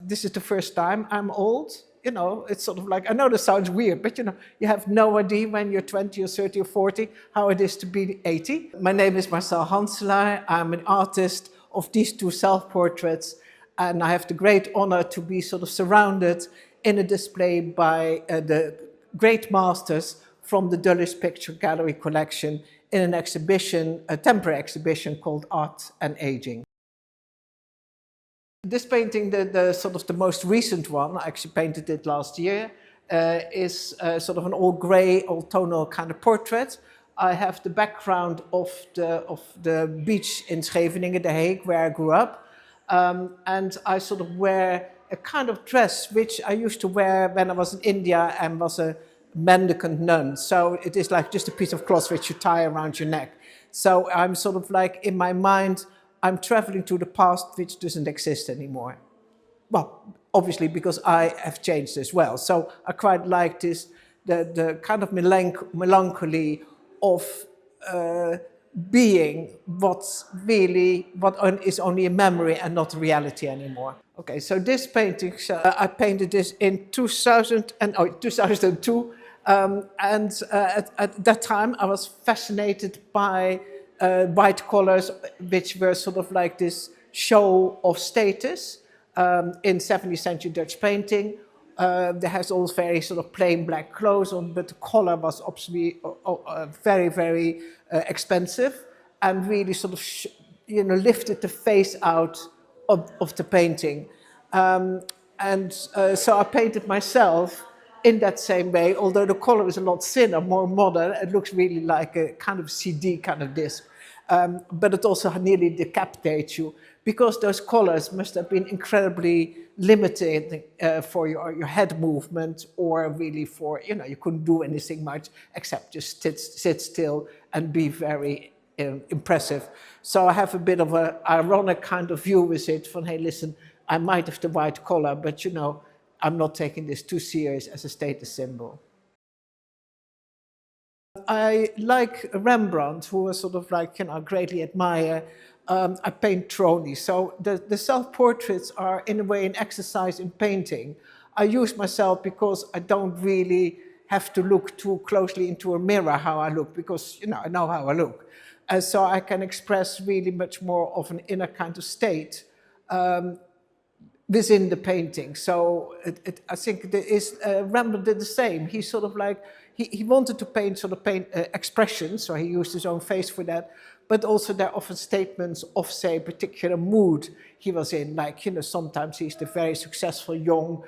this is the first time I'm old. You know, it's sort of like, I know this sounds weird, but you know, you have no idea when you're 20 or 30 or 40 how it is to be 80. My name is Marcelle Hanselaar. I'm an artist of these two self-portraits, and I have the great honor to be sort of surrounded in a display by the great masters from the Dulwich Picture Gallery collection in an exhibition, a temporary exhibition called Art and Aging. This painting, the sort of the most recent one, I actually painted it last year, is sort of an all grey, all tonal kind of portrait. I have the background of the beach in Scheveningen, The Hague, where I grew up. And I sort of wear a kind of dress which I used to wear when I was in India and was a mendicant nun. So it is like just a piece of cloth which you tie around your neck. So I'm sort of like, in my mind, I'm traveling to the past which doesn't exist anymore. Well, obviously because I have changed as well. So I quite like this, the kind of melancholy of being what is only a memory and not reality anymore. Okay, so this painting, I painted this in 2002. At that time I was fascinated by white collars, which were sort of like this show of status in 17th century Dutch painting. There has all very sort of plain black clothes on, but the collar was obviously very, very expensive, and really sort of lifted the face out of the painting. So I painted myself in that same way, although the color is a lot thinner, more modern. It looks really like a kind of CD kind of disc. But it also nearly decapitates you, because those collars must have been incredibly limited for your head movement, or really for, you couldn't do anything much except just sit still and be very impressive. So I have a bit of an ironic kind of view with it, from, hey, listen, I might have the white collar, but I'm not taking this too serious as a status symbol. I like Rembrandt, who I sort of like, greatly admire. I paint Trony. So the self-portraits are in a way an exercise in painting. I use myself because I don't really have to look too closely into a mirror how I look, because I know how I look. And so I can express really much more of an inner kind of state within the painting. So I think Rembrandt did the same. He sort of like, he wanted to paint expressions, so he used his own face for that, but also there are often statements of, say, a particular mood he was in. Like, sometimes he's the very successful young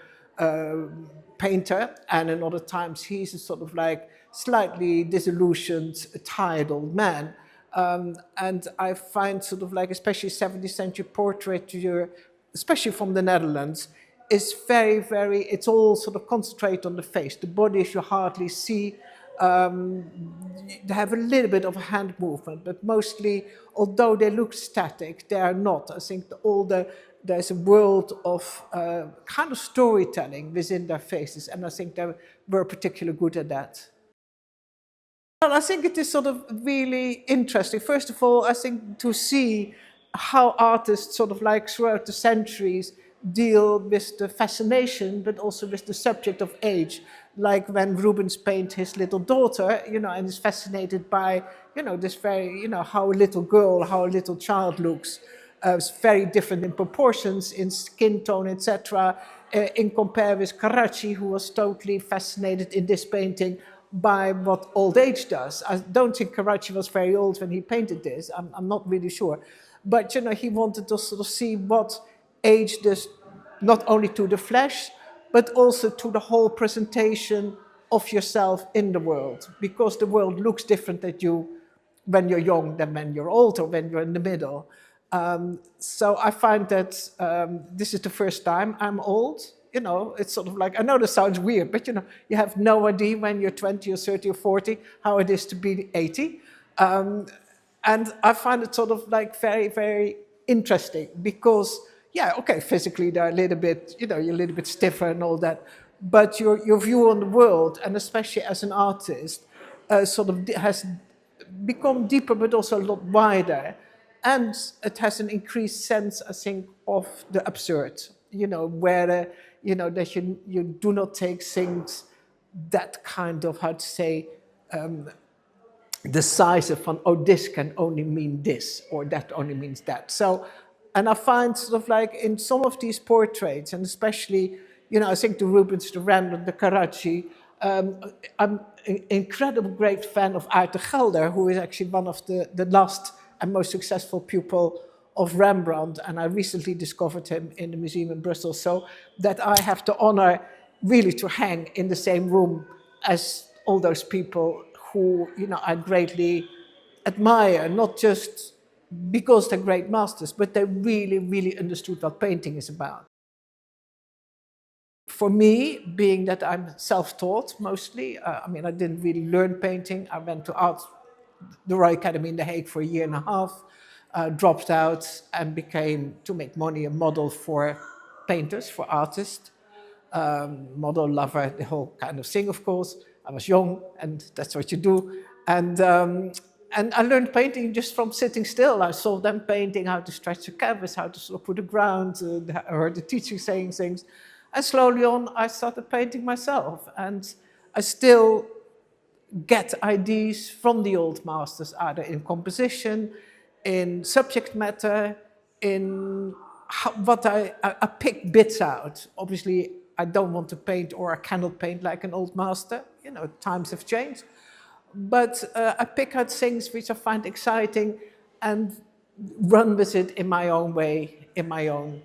painter, and in other times he's a sort of like slightly disillusioned, tired old man. And I find sort of like, especially 17th century portraiture, especially from the Netherlands, is very, very, it's all sort of concentrated on the face. The bodies you hardly see. They have a little bit of a hand movement, but mostly, although they look static, they are not. I think there's a world of kind of storytelling within their faces, and I think they were particularly good at that. Well, I think it is sort of really interesting. First of all, I think to see how artists sort of like throughout the centuries deal with the fascination, but also with the subject of age. Like when Rubens paints his little daughter, and is fascinated by, this very, how a little girl, how a little child looks. It's very different in proportions, in skin tone, etc. In compare with Carracci, who was totally fascinated in this painting by what old age does. I don't think Carracci was very old when he painted this. I'm not really sure. But, he wanted to sort of see what age does, not only to the flesh, but also to the whole presentation of yourself in the world. Because the world looks different at you when you're young than when you're old, or when you're in the middle. So I find that this is the first time I'm old. It's sort of like, I know this sounds weird, but you have no idea when you're 20 or 30 or 40 how it is to be 80. And I find it sort of like very, very interesting, because, yeah, okay, physically they're a little bit, you're a little bit stiffer and all that, but your view on the world, and especially as an artist, sort of has become deeper, but also a lot wider. And it has an increased sense, I think, of the absurd. where, that you do not take things that kind of, how to say, decisive van, oh, this can only mean this, or that only means that. So, and I find sort of like in some of these portraits, and especially, I think the Rubens, the Rembrandt, the Carracci, I'm an incredible great fan of Aart de Gelder, who is actually one of the last and most successful pupil of Rembrandt, and I recently discovered him in the museum in Brussels, so that I have the honor really to hang in the same room as all those people who, I greatly admire, not just because they're great masters, but they really, really understood what painting is about. For me, being that I'm self-taught mostly, I didn't really learn painting. I went to the Royal Academy in The Hague for a year and a half, dropped out and became, to make money, a model for painters, for artists. Model, lover, the whole kind of thing, of course. I was young, and that's what you do. And I learned painting just from sitting still. I saw them painting, how to stretch the canvas, how to look for the ground, I heard the teacher saying things. And slowly on, I started painting myself. And I still get ideas from the old masters, either in composition, in subject matter, in what I pick bits out. Obviously, I don't want to paint, or I cannot paint like an old master. Times have changed. But I pick out things which I find exciting and run with it in my own way, in my own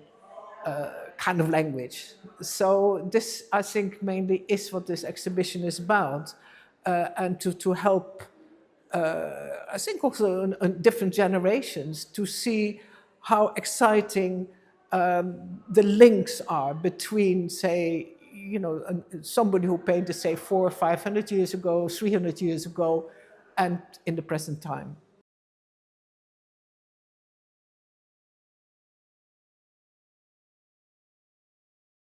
kind of language. So this, I think, mainly is what this exhibition is about. And to help, I think also in different generations, to see how exciting the links are between, say, somebody who painted, say, 400 or 500 years ago, 300 years ago, and in the present time.